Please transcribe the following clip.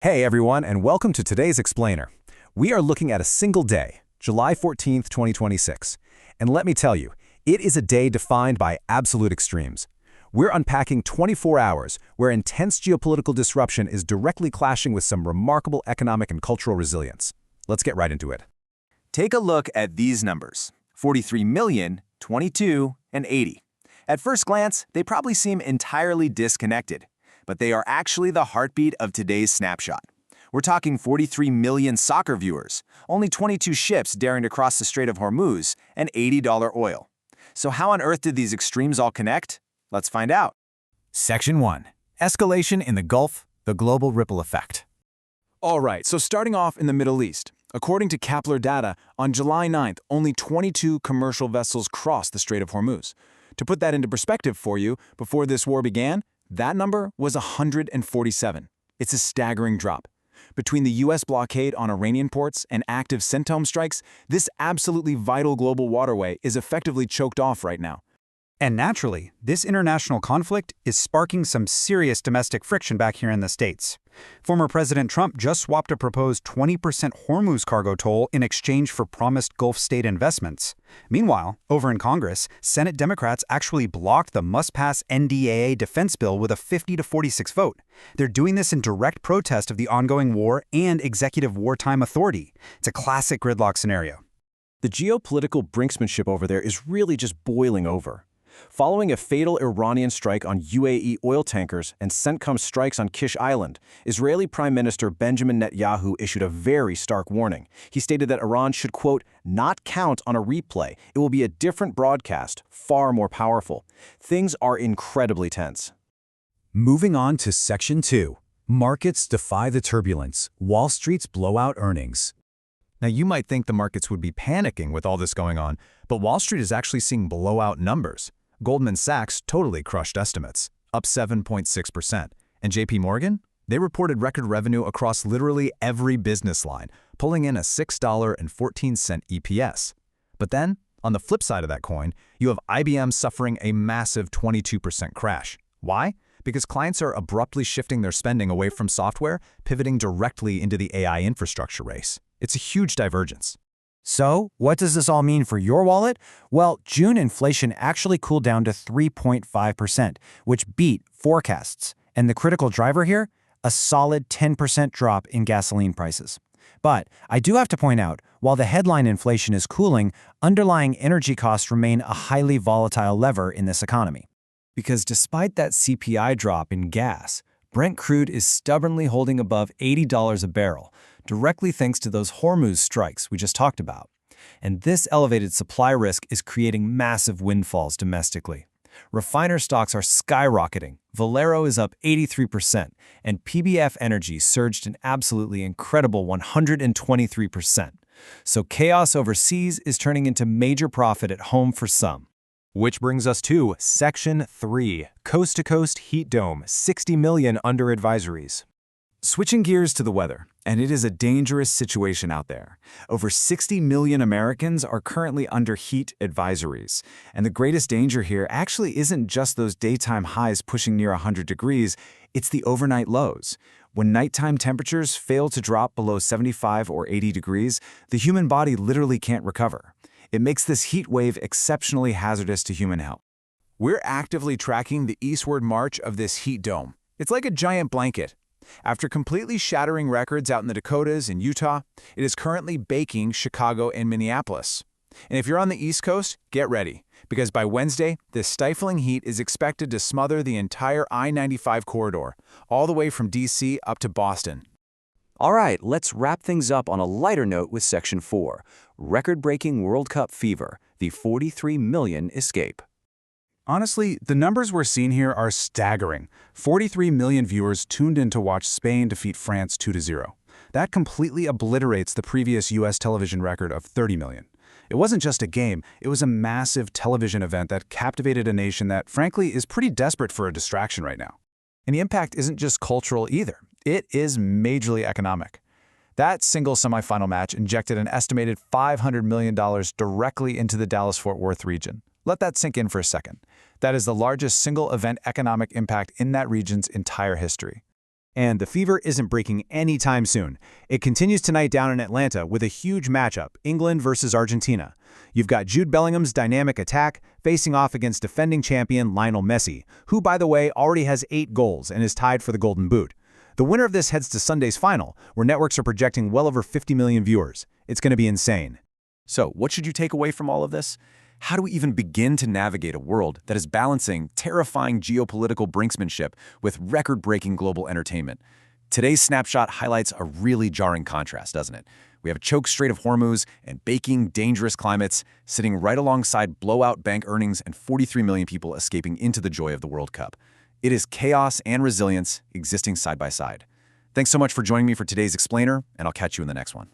Hey everyone, and welcome to today's Explainer. We are looking at a single day, July 14th, 2026. And let me tell you, it is a day defined by absolute extremes. We're unpacking 24 hours where intense geopolitical disruption is directly clashing with some remarkable economic and cultural resilience. Let's get right into it. Take a look at these numbers: 43 million, 22, and 80. At first glance, they probably seem entirely disconnected, but they are actually the heartbeat of today's snapshot. We're talking 43 million soccer viewers, only 22 ships daring to cross the Strait of Hormuz, and $80 oil. So how on earth did these extremes all connect? Let's find out. Section 1. Escalation in the Gulf, the global ripple effect. All right, so starting off in the Middle East. According to Kepler data, on July 9th, only 22 commercial vessels crossed the Strait of Hormuz. To put that into perspective for you, before this war began, that number was 147. It's a staggering drop. Between the U.S. blockade on Iranian ports and active CENTOM strikes, this absolutely vital global waterway is effectively choked off right now. And naturally, this international conflict is sparking some serious domestic friction back here in the States. Former President Trump just swapped a proposed 20% Hormuz cargo toll in exchange for promised Gulf state investments. Meanwhile, over in Congress, Senate Democrats actually blocked the must-pass NDAA defense bill with a 50-46 vote. They're doing this in direct protest of the ongoing war and executive wartime authority. It's a classic gridlock scenario. The geopolitical brinksmanship over there is really just boiling over. Following a fatal Iranian strike on UAE oil tankers and CENTCOM strikes on Kish Island, Israeli Prime Minister Benjamin Netanyahu issued a very stark warning. He stated that Iran should, quote, not count on a replay. It will be a different broadcast, far more powerful. Things are incredibly tense. Moving on to Section 2. Markets defy the turbulence. Wall Street's blowout earnings. Now, you might think the markets would be panicking with all this going on, but Wall Street is actually seeing blowout numbers. Goldman Sachs totally crushed estimates, up 7.6%. And JP Morgan? They reported record revenue across literally every business line, pulling in a $6.14 EPS. But then, on the flip side of that coin, you have IBM suffering a massive 22% crash. Why? Because clients are abruptly shifting their spending away from software, pivoting directly into the AI infrastructure race. It's a huge divergence. So, what does this all mean for your wallet? Well, June inflation actually cooled down to 3.5%, which beat forecasts. And the critical driver here? A solid 10% drop in gasoline prices. But I do have to point out, while the headline inflation is cooling, underlying energy costs remain a highly volatile lever in this economy. Because despite that CPI drop in gas, Brent crude is stubbornly holding above $80 a barrel, directly thanks to those Hormuz strikes we just talked about. And this elevated supply risk is creating massive windfalls domestically. Refiner stocks are skyrocketing. Valero is up 83%, and PBF Energy surged an absolutely incredible 123%. So chaos overseas is turning into major profit at home for some. Which brings us to Section 3, Coast-to-Coast Heat Dome, 60 million under advisories. Switching gears to the weather, and it is a dangerous situation out there. Over 60 million Americans are currently under heat advisories. And the greatest danger here actually isn't just those daytime highs pushing near 100 degrees, it's the overnight lows. When nighttime temperatures fail to drop below 75 or 80 degrees, the human body literally can't recover. It makes this heat wave exceptionally hazardous to human health. We're actively tracking the eastward march of this heat dome. It's like a giant blanket. After completely shattering records out in the Dakotas and Utah, it is currently baking Chicago and Minneapolis. And if you're on the East Coast, get ready, because by Wednesday, this stifling heat is expected to smother the entire I-95 corridor, all the way from D.C. up to Boston. All right, let's wrap things up on a lighter note with Section 4, record-breaking World Cup fever, the 43 million escape. Honestly, the numbers we're seeing here are staggering. 43 million viewers tuned in to watch Spain defeat France 2-0. That completely obliterates the previous U.S. television record of 30 million. It wasn't just a game, it was a massive television event that captivated a nation that, frankly, is pretty desperate for a distraction right now. And the impact isn't just cultural either. It is majorly economic. That single semifinal match injected an estimated $500 million directly into the Dallas-Fort Worth region. Let that sink in for a second. That is the largest single event economic impact in that region's entire history. And the fever isn't breaking anytime soon. It continues tonight down in Atlanta with a huge matchup, England versus Argentina. You've got Jude Bellingham's dynamic attack facing off against defending champion Lionel Messi, who, by the way, already has 8 goals and is tied for the Golden Boot. The winner of this heads to Sunday's final, where networks are projecting well over 50 million viewers. It's going to be insane. So, what should you take away from all of this? How do we even begin to navigate a world that is balancing terrifying geopolitical brinksmanship with record-breaking global entertainment? Today's snapshot highlights a really jarring contrast, doesn't it? We have a choked Strait of Hormuz and baking, dangerous climates sitting right alongside blowout bank earnings and 43 million people escaping into the joy of the World Cup. It is chaos and resilience existing side by side. Thanks so much for joining me for today's Explainer, and I'll catch you in the next one.